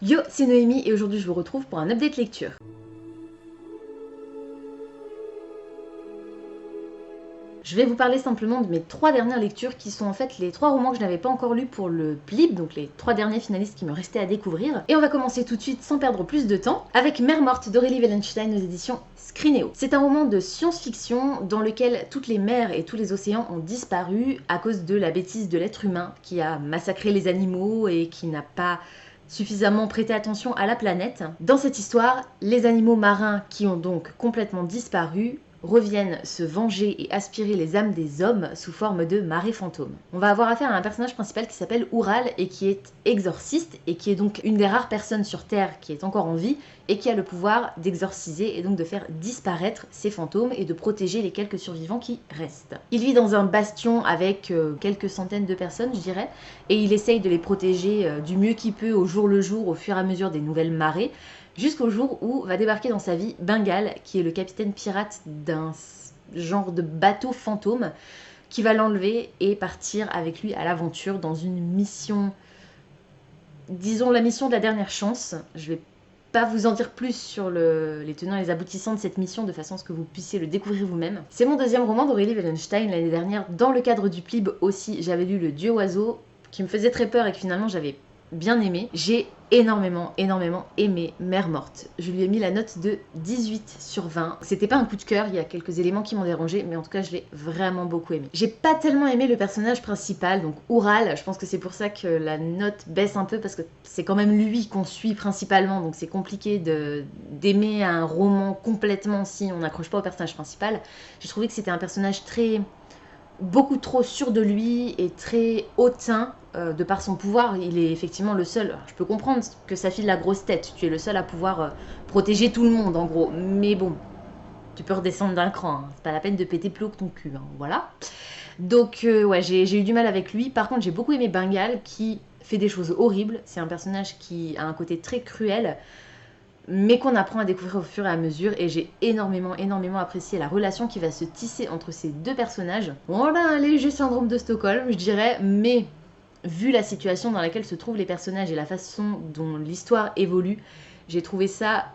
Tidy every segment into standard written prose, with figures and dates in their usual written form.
Yo, c'est Noémie et aujourd'hui je vous retrouve pour un update lecture. Je vais vous parler simplement de mes 3 dernières lectures qui sont en fait les 3 romans que je n'avais pas encore lus pour le PLIB, donc les 3 derniers finalistes qui me restaient à découvrir. Et on va commencer tout de suite sans perdre plus de temps avec Mère morte d'Aurélie Wellenstein aux éditions Scrinéo. C'est un roman de science-fiction dans lequel toutes les mers et tous les océans ont disparu à cause de la bêtise de l'être humain qui a massacré les animaux et qui n'a pas suffisamment prêté attention à la planète. Dans cette histoire, les animaux marins qui ont donc complètement disparu reviennent se venger et aspirer les âmes des hommes sous forme de marées fantômes. On va avoir affaire à un personnage principal qui s'appelle Oural et qui est exorciste et qui est donc une des rares personnes sur Terre qui est encore en vie et qui a le pouvoir d'exorciser et donc de faire disparaître ces fantômes et de protéger les quelques survivants qui restent. Il vit dans un bastion avec quelques centaines de personnes, je dirais, et il essaye de les protéger du mieux qu'il peut au jour le jour, au fur et à mesure des nouvelles marées, jusqu'au jour où va débarquer dans sa vie Bengal, qui est le capitaine pirate d'un genre de bateau fantôme, qui va l'enlever et partir avec lui à l'aventure dans une mission, disons la mission de la dernière chance. Je vais pas vous en dire plus sur les tenants et les aboutissants de cette mission de façon à ce que vous puissiez le découvrir vous-même. C'est mon deuxième roman d'Aurélie Wellenstein l'année dernière. Dans le cadre du PLIB aussi, j'avais lu Le Dieu Oiseau, qui me faisait très peur et que finalement j'avais bien aimé. J'ai énormément aimé Mère morte. Je lui ai mis la note de 18 sur 20. C'était pas un coup de cœur, il y a quelques éléments qui m'ont dérangé, mais en tout cas je l'ai vraiment beaucoup aimé. J'ai pas tellement aimé le personnage principal, donc Oural. Je pense que c'est pour ça que la note baisse un peu, parce que c'est quand même lui qu'on suit principalement, donc c'est compliqué d'aimer un roman complètement si on n'accroche pas au personnage principal. J'ai trouvé que c'était un personnage beaucoup trop sûr de lui et très hautain de par son pouvoir. Il est effectivement le seul. Je peux comprendre que ça file la grosse tête. Tu es le seul à pouvoir protéger tout le monde en gros. Mais bon, tu peux redescendre d'un cran. Hein. C'est pas la peine de péter plus haut que ton cul. Hein. Voilà. Donc ouais, j'ai eu du mal avec lui. Par contre, j'ai beaucoup aimé Bengal qui fait des choses horribles. C'est un personnage qui a un côté très cruel, mais qu'on apprend à découvrir au fur et à mesure, et j'ai énormément apprécié la relation qui va se tisser entre ces deux personnages. On a un léger syndrome de Stockholm, je dirais, mais vu la situation dans laquelle se trouvent les personnages et la façon dont l'histoire évolue, j'ai trouvé ça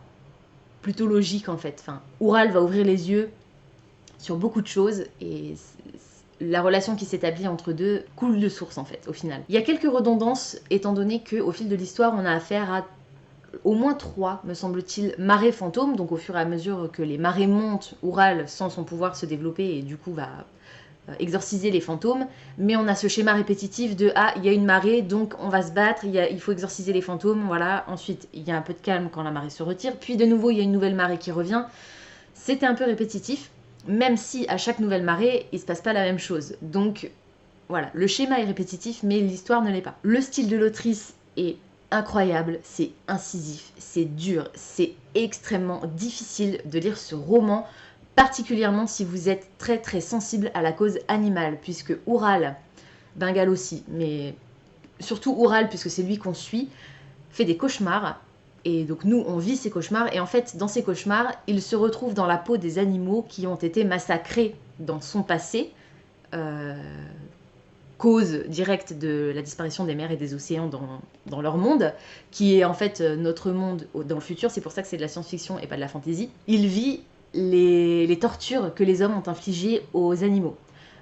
plutôt logique en fait. Enfin, Oural va ouvrir les yeux sur beaucoup de choses, et la relation qui s'établit entre deux coule de source en fait, au final. Il y a quelques redondances, étant donné qu'au fil de l'histoire, on a affaire à au moins 3, me semble-t-il, marées fantômes. Donc au fur et à mesure que les marées montent, Oural, sans son pouvoir, se développer et du coup va exorciser les fantômes. Mais on a ce schéma répétitif de « Ah, il y a une marée, donc on va se battre, il faut exorciser les fantômes. » Voilà. Ensuite, il y a un peu de calme quand la marée se retire. Puis de nouveau, il y a une nouvelle marée qui revient. C'était un peu répétitif, même si à chaque nouvelle marée, il ne se passe pas la même chose. Donc voilà, le schéma est répétitif, mais l'histoire ne l'est pas. Le style de l'autrice est incroyable, c'est incisif, c'est dur, c'est extrêmement difficile de lire ce roman, particulièrement si vous êtes très sensible à la cause animale, puisque Oural, Bengal aussi, mais surtout Oural, puisque c'est lui qu'on suit, fait des cauchemars, et donc nous on vit ces cauchemars, et en fait dans ces cauchemars, il se retrouve dans la peau des animaux qui ont été massacrés dans son passé, cause directe de la disparition des mers et des océans dans leur monde, qui est en fait notre monde dans le futur. C'est pour ça que c'est de la science-fiction et pas de la fantasy. Il vit les tortures que les hommes ont infligées aux animaux.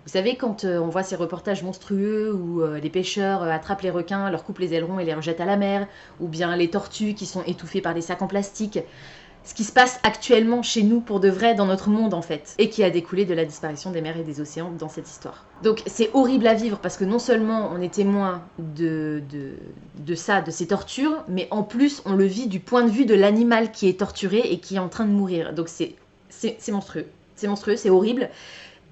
Vous savez, quand on voit ces reportages monstrueux où les pêcheurs attrapent les requins, leur coupent les ailerons et les rejettent à la mer, ou bien les tortues qui sont étouffées par des sacs en plastique, ce qui se passe actuellement chez nous pour de vrai dans notre monde en fait, et qui a découlé de la disparition des mers et des océans dans cette histoire. Donc c'est horrible à vivre parce que non seulement on est témoin de ça, de ces tortures, mais en plus on le vit du point de vue de l'animal qui est torturé et qui est en train de mourir. Donc c'est monstrueux, c'est horrible,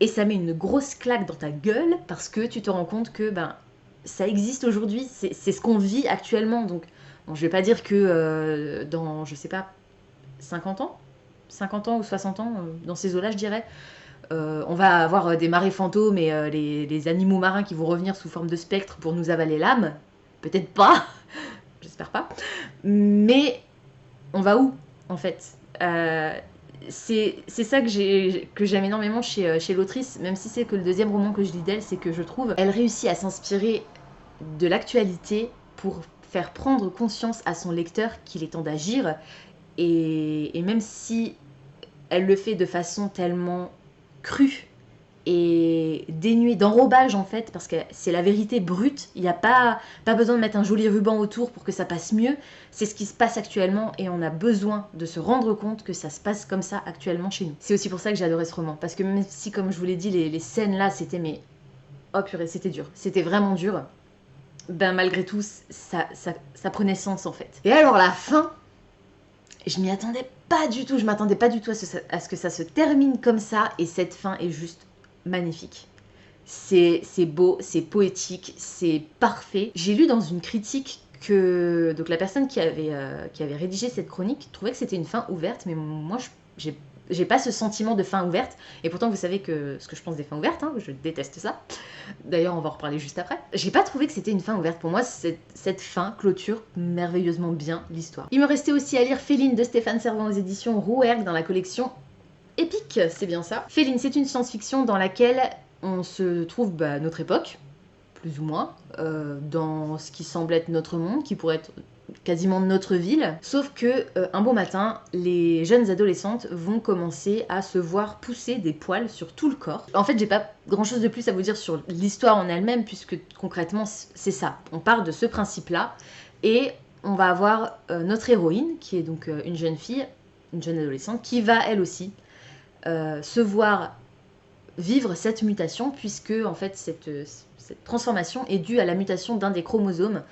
et ça met une grosse claque dans ta gueule parce que tu te rends compte que ça existe aujourd'hui, c'est ce qu'on vit actuellement. Donc bon, je vais pas dire que dans, je sais pas, 50 ans ou 60 ans, dans ces eaux-là, je dirais, on va avoir des marées fantômes et les animaux marins qui vont revenir sous forme de spectres pour nous avaler l'âme. Peut-être pas, j'espère pas. Mais on va où, en fait c'est ça que j'aime énormément chez l'autrice, même si c'est que le deuxième roman que je lis d'elle, c'est que je trouve elle réussit à s'inspirer de l'actualité pour faire prendre conscience à son lecteur qu'il est temps d'agir, et même si elle le fait de façon tellement crue et dénuée d'enrobage en fait, parce que c'est la vérité brute, il n'y a pas besoin de mettre un joli ruban autour pour que ça passe mieux, c'est ce qui se passe actuellement et on a besoin de se rendre compte que ça se passe comme ça actuellement chez nous. C'est aussi pour ça que j'ai adoré ce roman, parce que même si, comme je vous l'ai dit, les scènes là c'était mais... oh purée, c'était dur, c'était vraiment dur, ben malgré tout ça prenait sens en fait. Et alors la fin, je m'y attendais pas du tout, je m'attendais pas du tout à ce que ça se termine comme ça, et cette fin est juste magnifique. C'est beau, c'est poétique, c'est parfait. J'ai lu dans une critique que donc la personne qui avait rédigé cette chronique trouvait que c'était une fin ouverte, mais moi j'ai pas ce sentiment de fin ouverte, et pourtant vous savez ce que je pense des fins ouvertes, hein, je déteste ça. D'ailleurs on va en reparler juste après. J'ai pas trouvé que c'était une fin ouverte, pour moi cette fin clôture merveilleusement bien l'histoire. Il me restait aussi à lire Féline de Stéphane Servan aux éditions Rouergue dans la collection Épique, c'est bien ça. Féline, c'est une science-fiction dans laquelle on se trouve notre époque, plus ou moins, dans ce qui semble être notre monde, qui pourrait être quasiment notre ville, sauf que un beau matin, les jeunes adolescentes vont commencer à se voir pousser des poils sur tout le corps. En fait, j'ai pas grand chose de plus à vous dire sur l'histoire en elle-même, puisque concrètement, c'est ça. On part de ce principe-là, et on va avoir notre héroïne, qui est donc une jeune fille, une jeune adolescente, qui va elle aussi se voir vivre cette mutation, puisque en fait cette transformation est due à la mutation d'un des chromosomes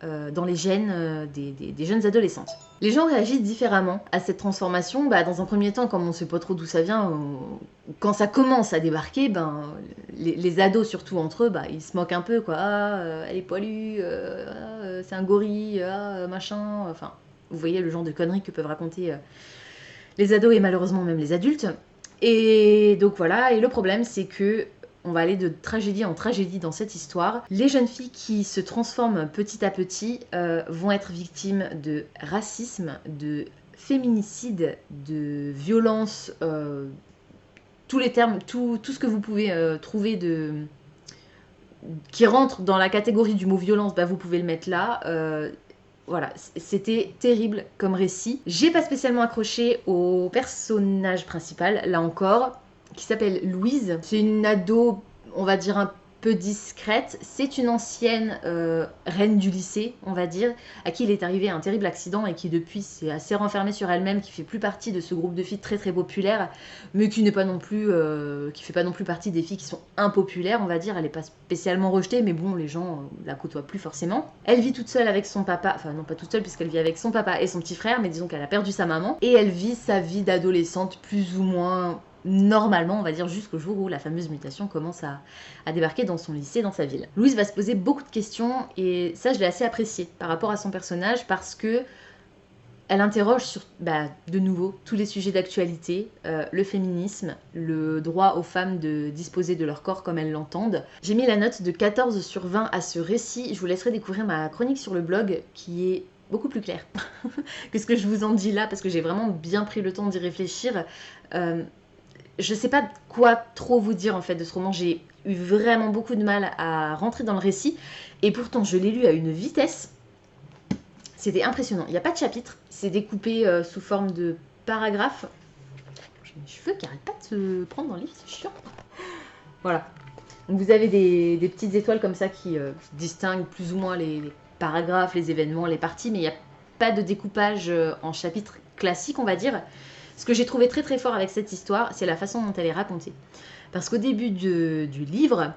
dans les gènes des jeunes adolescentes. Les gens réagissent différemment à cette transformation. Dans un premier temps, comme on sait pas trop d'où ça vient, quand ça commence à débarquer, les ados surtout entre eux, ils se moquent un peu, quoi. Elle est poilue, c'est un gorille, machin. Enfin, vous voyez le genre de conneries que peuvent raconter les ados et malheureusement même les adultes. Et donc voilà, et le problème c'est que on va aller de tragédie en tragédie dans cette histoire. Les jeunes filles qui se transforment petit à petit vont être victimes de racisme, de féminicide, de violence, tous les termes, tout ce que vous pouvez trouver qui rentre dans la catégorie du mot violence, vous pouvez le mettre là. Voilà, c'était terrible comme récit. J'ai pas spécialement accroché au personnage principal, là encore, qui s'appelle Louise. C'est une ado, on va dire un peu discrète. C'est une ancienne reine du lycée, on va dire, à qui il est arrivé un terrible accident et qui depuis s'est assez renfermée sur elle-même, qui fait plus partie de ce groupe de filles très très populaires, mais qui n'est pas non plus, qui fait pas non plus partie des filles qui sont impopulaires, on va dire. Elle est pas spécialement rejetée, mais bon, les gens la côtoient plus forcément. Elle vit toute seule avec son papa, enfin non pas toute seule puisqu'elle vit avec son papa et son petit frère, mais disons qu'elle a perdu sa maman, et elle vit sa vie d'adolescente plus ou moins normalement, on va dire, jusqu'au jour où la fameuse mutation commence à débarquer dans son lycée, dans sa ville. Louise va se poser beaucoup de questions, et ça je l'ai assez apprécié par rapport à son personnage, parce que elle interroge sur, de nouveau, tous les sujets d'actualité, le féminisme, le droit aux femmes de disposer de leur corps comme elles l'entendent. J'ai mis la note de 14 sur 20 à ce récit. Je vous laisserai découvrir ma chronique sur le blog, qui est beaucoup plus claire que ce que je vous en dis là, parce que j'ai vraiment bien pris le temps d'y réfléchir. Je sais pas quoi trop vous dire en fait de ce roman. J'ai eu vraiment beaucoup de mal à rentrer dans le récit, et pourtant je l'ai lu à une vitesse. C'était impressionnant. Il n'y a pas de chapitre, c'est découpé sous forme de paragraphes. J'ai mes cheveux qui n'arrêtent pas de se prendre dans le livre, c'est chiant. Voilà. Donc vous avez des petites étoiles comme ça qui distinguent plus ou moins les paragraphes, les événements, les parties, mais il n'y a pas de découpage en chapitres classiques, on va dire. Ce que j'ai trouvé très très fort avec cette histoire, c'est la façon dont elle est racontée. Parce qu'au début du livre,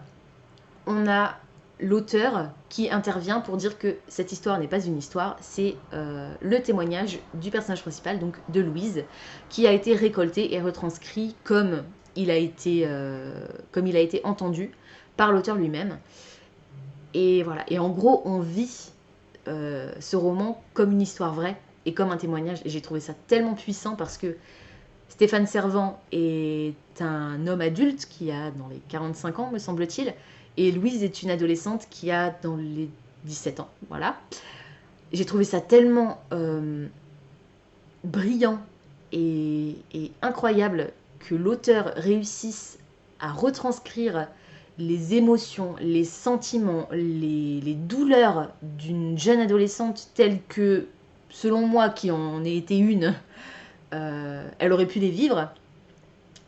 on a l'auteur qui intervient pour dire que cette histoire n'est pas une histoire, c'est le témoignage du personnage principal, donc de Louise, qui a été récolté et retranscrit comme il a été entendu par l'auteur lui-même. Et voilà, et en gros, on vit ce roman comme une histoire vraie et comme un témoignage, et j'ai trouvé ça tellement puissant parce que Stéphane Servan est un homme adulte qui a dans les 45 ans, me semble-t-il, et Louise est une adolescente qui a dans les 17 ans, voilà. J'ai trouvé ça tellement brillant et incroyable que l'auteur réussisse à retranscrire les émotions, les sentiments, les douleurs d'une jeune adolescente telle que, selon moi, qui en ai été une, elle aurait pu les vivre,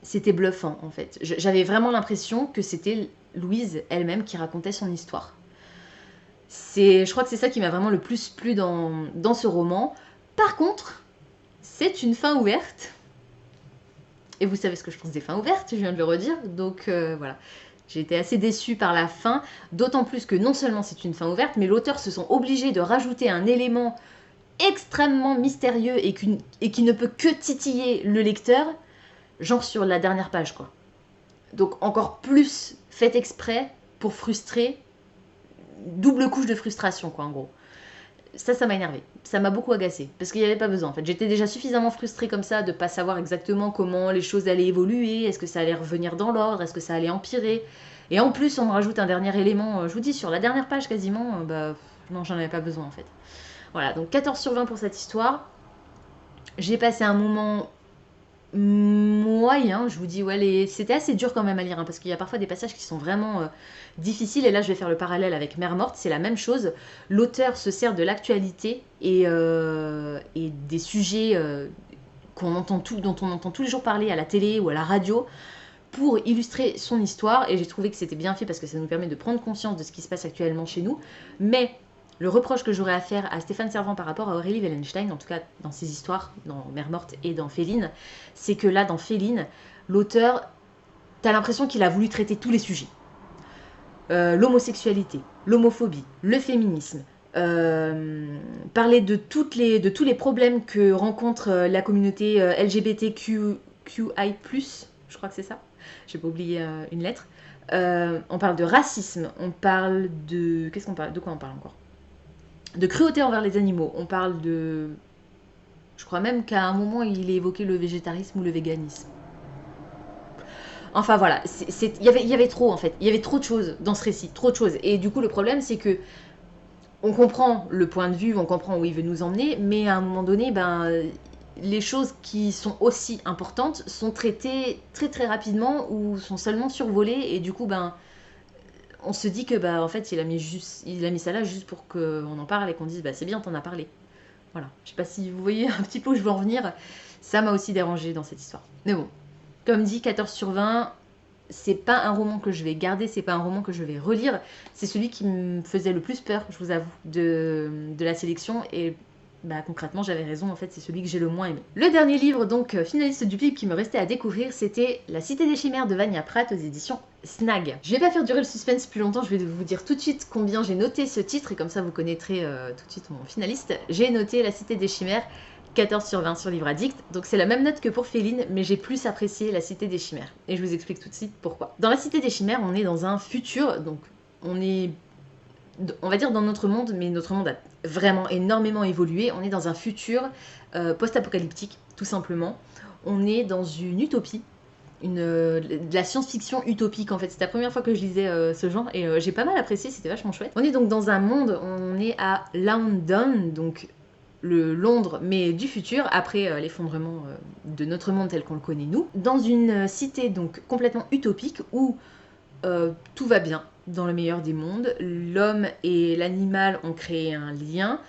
c'était bluffant en fait. J'avais vraiment l'impression que c'était Louise elle-même qui racontait son histoire. Je crois que c'est ça qui m'a vraiment le plus plu dans ce roman. Par contre, c'est une fin ouverte. Et vous savez ce que je pense des fins ouvertes, je viens de le redire. Donc voilà, j'ai été assez déçue par la fin. D'autant plus que non seulement c'est une fin ouverte, mais l'auteur se sent obligé de rajouter un élément extrêmement mystérieux et qui ne peut que titiller le lecteur, genre sur la dernière page quoi. Donc encore plus fait exprès pour frustrer, double couche de frustration quoi en gros. Ça m'a énervé, ça m'a beaucoup agacé parce qu'il n'y avait pas besoin en fait. J'étais déjà suffisamment frustrée comme ça de pas savoir exactement comment les choses allaient évoluer, est-ce que ça allait revenir dans l'ordre, est-ce que ça allait empirer. Et en plus on me rajoute un dernier élément, je vous dis sur la dernière page quasiment, non j'en avais pas besoin en fait. Voilà, donc 14 sur 20 pour cette histoire. J'ai passé un moment moyen, je vous dis, ouais, c'était assez dur quand même à lire, hein, parce qu'il y a parfois des passages qui sont vraiment difficiles, et là je vais faire le parallèle avec Mère Morte, c'est la même chose. L'auteur se sert de l'actualité et des sujets dont on entend tous les jours parler à la télé ou à la radio, pour illustrer son histoire, et j'ai trouvé que c'était bien fait parce que ça nous permet de prendre conscience de ce qui se passe actuellement chez nous. Mais le reproche que j'aurais à faire à Stéphane Servan par rapport à Aurélie Wellenstein, en tout cas dans ses histoires, dans Mère Morte et dans Féline, c'est que là, dans Féline, l'auteur, t'as l'impression qu'il a voulu traiter tous les sujets. L'homosexualité, l'homophobie, le féminisme, parler de tous les problèmes que rencontre la communauté LGBTQI+, je crois que c'est ça, j'ai pas oublié une lettre. On parle de racisme, on parle de... Qu'est-ce qu'on parle? De quoi on parle encore? De cruauté envers les animaux, on parle de... Je crois même qu'à un moment, il est évoqué le végétarisme ou le véganisme. Enfin voilà, il y avait trop en fait, il y avait trop de choses dans ce récit, trop de choses. Et du coup, le problème, c'est que on comprend le point de vue, on comprend où il veut nous emmener, mais à un moment donné, les choses qui sont aussi importantes sont traitées très très rapidement ou sont seulement survolées, et du coup, on se dit que en fait il a mis ça là juste pour qu'on en parle et qu'on dise c'est bien, t'en as parlé. Voilà, je sais pas si vous voyez un petit peu où je veux en venir, ça m'a aussi dérangé dans cette histoire. Mais bon, comme dit, 14 sur 20, c'est pas un roman que je vais garder, c'est pas un roman que je vais relire, c'est celui qui me faisait le plus peur, je vous avoue, de la sélection, et concrètement j'avais raison, en fait c'est celui que j'ai le moins aimé. Le dernier livre, donc finaliste du PLIB, qui me restait à découvrir, c'était La Cité des Chimères de Vania Pratt aux éditions Snag. Je vais pas faire durer le suspense plus longtemps, je vais vous dire tout de suite combien j'ai noté ce titre, et comme ça vous connaîtrez tout de suite mon finaliste. J'ai noté La Cité des Chimères 14 sur 20 sur Livre Addict, donc c'est la même note que pour Féline, mais j'ai plus apprécié La Cité des Chimères, et je vous explique tout de suite pourquoi. Dans La Cité des Chimères, on est dans un futur, donc on va dire dans notre monde, mais notre monde a vraiment énormément évolué. On est dans un futur post-apocalyptique, tout simplement. On est dans une utopie, de la science-fiction utopique en fait. C'est la première fois que je lisais ce genre, et j'ai pas mal apprécié, c'était vachement chouette. On est donc dans un monde, on est à London, donc le Londres, mais du futur, après l'effondrement de notre monde tel qu'on le connaît nous, dans une cité donc complètement utopique où tout va bien. Dans le meilleur des mondes, l'homme et l'animal ont créé un lien,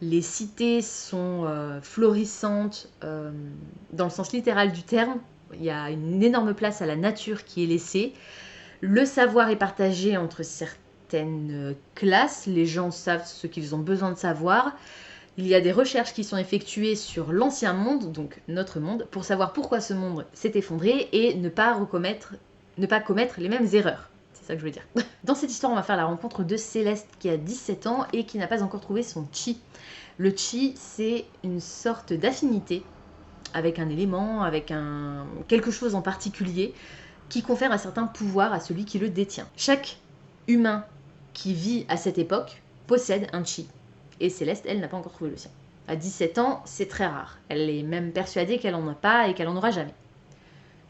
les cités sont florissantes dans le sens littéral du terme, il y a une énorme place à la nature qui est laissée, le savoir est partagé entre certaines classes, les gens savent ce qu'ils ont besoin de savoir, il y a des recherches qui sont effectuées sur l'ancien monde, donc notre monde, pour savoir pourquoi ce monde s'est effondré et ne pas commettre les mêmes erreurs. C'est ça que je veux dire. Dans cette histoire, on va faire la rencontre de Céleste qui a 17 ans et qui n'a pas encore trouvé son chi. Le chi, c'est une sorte d'affinité avec un élément, avec quelque chose en particulier qui confère un certain pouvoir à celui qui le détient. Chaque humain qui vit à cette époque possède un chi. Et Céleste, elle, n'a pas encore trouvé le sien. À 17 ans, c'est très rare. Elle est même persuadée qu'elle n'en a pas et qu'elle n'en aura jamais.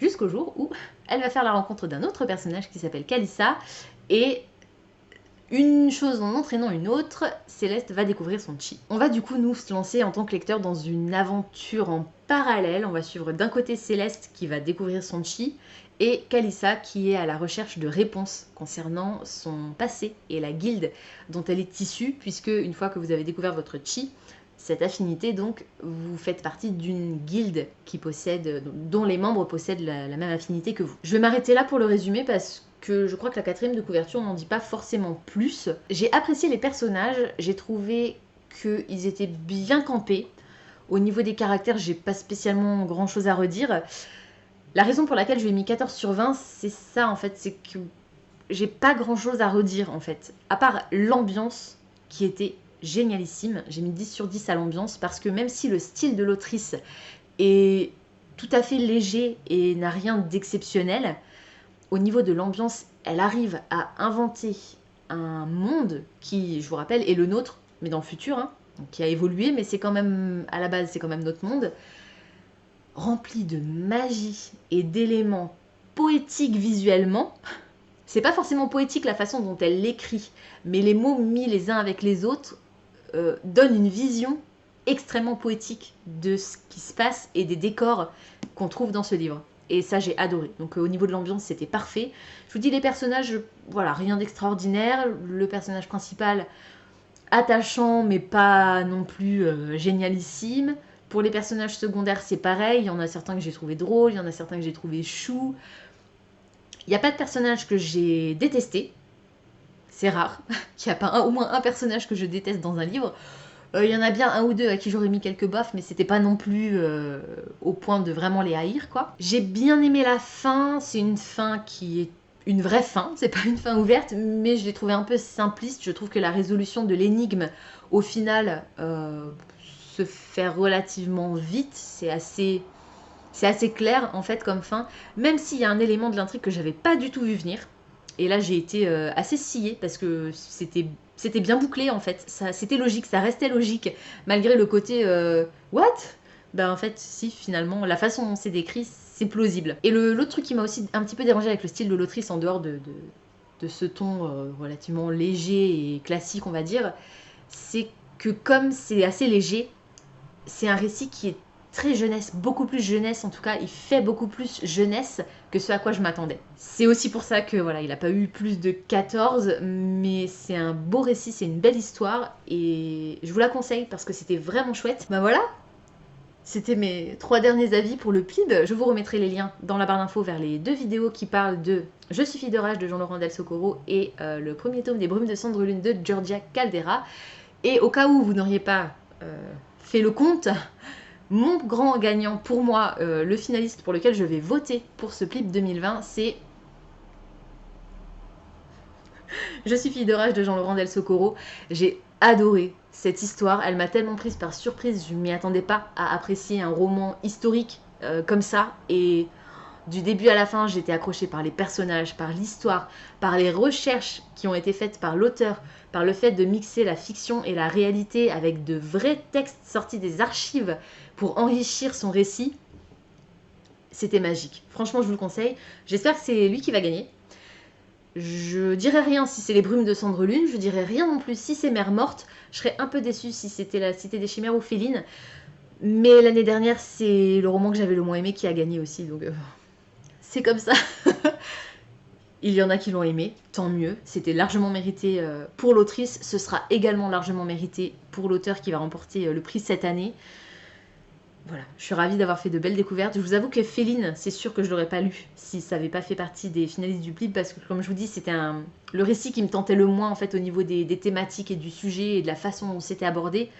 Jusqu'au jour où elle va faire la rencontre d'un autre personnage qui s'appelle Kalissa, et une chose en entraînant une autre, Céleste va découvrir son chi. On va du coup nous se lancer en tant que lecteur dans une aventure en parallèle. On va suivre d'un côté Céleste qui va découvrir son chi, et Kalissa qui est à la recherche de réponses concernant son passé et la guilde dont elle est issue, puisque une fois que vous avez découvert votre chi, cette affinité, donc, vous faites partie d'une guilde dont les membres possèdent la même affinité que vous. Je vais m'arrêter là pour le résumé parce que je crois que la 4e de couverture n'en dit pas forcément plus. J'ai apprécié les personnages, j'ai trouvé qu'ils étaient bien campés. Au niveau des caractères, j'ai pas spécialement grand chose à redire. La raison pour laquelle je lui ai mis 14 sur 20, c'est ça en fait, c'est que j'ai pas grand chose à redire en fait. À part l'ambiance qui était génialissime, j'ai mis 10 sur 10 à l'ambiance parce que même si le style de l'autrice est tout à fait léger et n'a rien d'exceptionnel, au niveau de l'ambiance, elle arrive à inventer un monde qui, je vous rappelle, est le nôtre, mais dans le futur, hein, qui a évolué, mais c'est quand même, à la base, c'est quand même notre monde, rempli de magie et d'éléments poétiques visuellement. C'est pas forcément poétique la façon dont elle l'écrit, mais les mots mis les uns avec les autres donnent une vision extrêmement poétique de ce qui se passe et des décors qu'on trouve dans ce livre. Et ça, j'ai adoré. Donc au niveau de l'ambiance, c'était parfait. Je vous dis, les personnages, voilà, rien d'extraordinaire. Le personnage principal, attachant, mais pas non plus génialissime. Pour les personnages secondaires, c'est pareil. Il y en a certains que j'ai trouvé drôles, il y en a certains que j'ai trouvé choux. Il n'y a pas de personnage que j'ai détesté. C'est rare qu'il n'y a pas au moins un personnage que je déteste dans un livre. Il y en a bien un ou deux à qui j'aurais mis quelques baffes, mais c'était pas non plus au point de vraiment les haïr, quoi. J'ai bien aimé la fin, c'est une fin qui est une vraie fin, c'est pas une fin ouverte, mais je l'ai trouvée un peu simpliste. Je trouve que la résolution de l'énigme, au final, se fait relativement vite, c'est assez clair en fait comme fin, même s'il y a un élément de l'intrigue que j'avais pas du tout vu venir. Et là, j'ai été assez sciée parce que c'était bien bouclé en fait. C'était logique, ça restait logique, malgré le côté what? Ben en fait, si, finalement, la façon dont c'est décrit, c'est plausible. Et l'autre truc qui m'a aussi un petit peu dérangé avec le style de l'autrice, en dehors de ce ton relativement léger et classique, on va dire, c'est que comme c'est assez léger, c'est un récit qui est très jeunesse, beaucoup plus jeunesse en tout cas, il fait beaucoup plus jeunesse que ce à quoi je m'attendais. C'est aussi pour ça que voilà, il n'a pas eu plus de 14, mais c'est un beau récit, c'est une belle histoire et je vous la conseille parce que c'était vraiment chouette. Bah voilà, c'était mes 3 derniers avis pour le PLIB. Je vous remettrai les liens dans la barre d'infos vers les 2 vidéos qui parlent de Je suis fille de rage de Jean-Laurent Del Socorro et le premier tome des Brumes de Cendre Lune de Giorgia Caldera. Et au cas où vous n'auriez pas fait le compte, mon grand gagnant pour moi, le finaliste pour lequel je vais voter pour ce PLIB 2020, c'est Je suis fille de rage de Jean-Laurent Del Socorro. J'ai adoré cette histoire, elle m'a tellement prise par surprise, je ne m'y attendais pas à apprécier un roman historique comme ça. Et du début à la fin, j'étais accrochée par les personnages, par l'histoire, par les recherches qui ont été faites par l'auteur, par le fait de mixer la fiction et la réalité avec de vrais textes sortis des archives pour enrichir son récit. C'était magique. Franchement, je vous le conseille. J'espère que c'est lui qui va gagner. Je dirais rien si c'est les Brumes de Cendre Lune, je dirais rien non plus si c'est Mère Morte. Je serais un peu déçue si c'était la Cité des Chimères ou Féline. Mais l'année dernière, c'est le roman que j'avais le moins aimé qui a gagné aussi, donc c'est comme ça. Il y en a qui l'ont aimé, tant mieux. C'était largement mérité pour l'autrice. Ce sera également largement mérité pour l'auteur qui va remporter le prix cette année. Voilà, je suis ravie d'avoir fait de belles découvertes. Je vous avoue que Féline, c'est sûr que je ne l'aurais pas lu si ça n'avait pas fait partie des finalistes du PLIB, parce que comme je vous dis, c'était le récit qui me tentait le moins en fait au niveau des thématiques et du sujet et de la façon dont c'était abordé.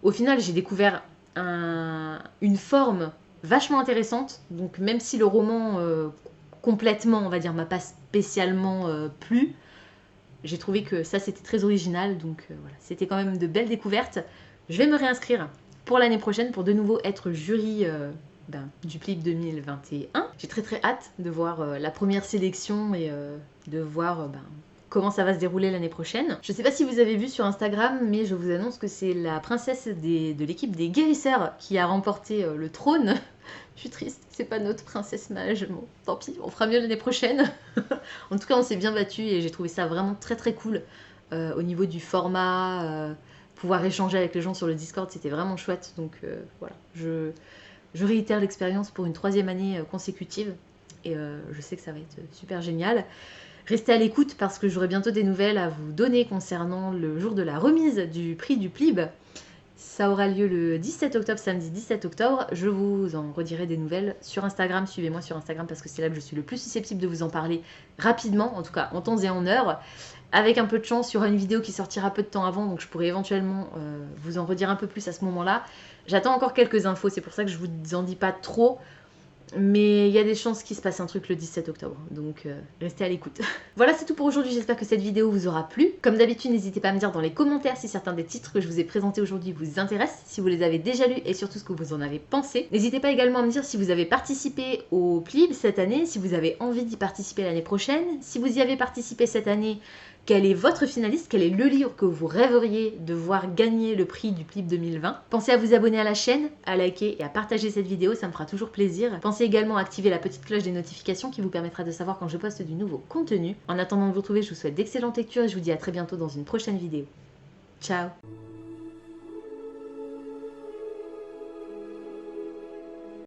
Au final, j'ai découvert une forme vachement intéressante. Donc même si le roman complètement, on va dire, m'a pas spécialement plu, j'ai trouvé que ça c'était très original. Donc voilà, c'était quand même de belles découvertes. Je vais me réinscrire pour l'année prochaine pour de nouveau être jury du PLIB 2021. J'ai très très hâte de voir la première sélection et de voir comment ça va se dérouler l'année prochaine. Je sais pas si vous avez vu sur Instagram, mais je vous annonce que c'est la princesse de l'équipe des guérisseurs qui a remporté le trône. Je suis triste, c'est pas notre princesse mage. Bon, tant pis, on fera mieux l'année prochaine. En tout cas, on s'est bien battu et j'ai trouvé ça vraiment très très cool au niveau du format. Pouvoir échanger avec les gens sur le Discord, c'était vraiment chouette. Donc voilà, je réitère l'expérience pour une 3e année consécutive. et je sais que ça va être super génial. Restez à l'écoute parce que j'aurai bientôt des nouvelles à vous donner concernant le jour de la remise du prix du PLIB. Ça aura lieu le 17 octobre, samedi 17 octobre. Je vous en redirai des nouvelles sur Instagram. Suivez-moi sur Instagram parce que c'est là que je suis le plus susceptible de vous en parler rapidement, en tout cas en temps et en heure. Avec un peu de chance, il y aura une vidéo qui sortira peu de temps avant, donc je pourrai éventuellement vous en redire un peu plus à ce moment-là. J'attends encore quelques infos, c'est pour ça que je vous en dis pas trop. Mais il y a des chances qu'il se passe un truc le 17 octobre, donc restez à l'écoute. Voilà, c'est tout pour aujourd'hui, j'espère que cette vidéo vous aura plu. Comme d'habitude, n'hésitez pas à me dire dans les commentaires si certains des titres que je vous ai présentés aujourd'hui vous intéressent, si vous les avez déjà lus et surtout ce que vous en avez pensé. N'hésitez pas également à me dire si vous avez participé au PLIB cette année, si vous avez envie d'y participer l'année prochaine. Si vous y avez participé cette année, quel est votre finaliste? Quel est le livre que vous rêveriez de voir gagner le prix du PLIB 2020? Pensez à vous abonner à la chaîne, à liker et à partager cette vidéo, ça me fera toujours plaisir. Pensez également à activer la petite cloche des notifications qui vous permettra de savoir quand je poste du nouveau contenu. En attendant de vous retrouver, je vous souhaite d'excellentes lectures et je vous dis à très bientôt dans une prochaine vidéo. Ciao!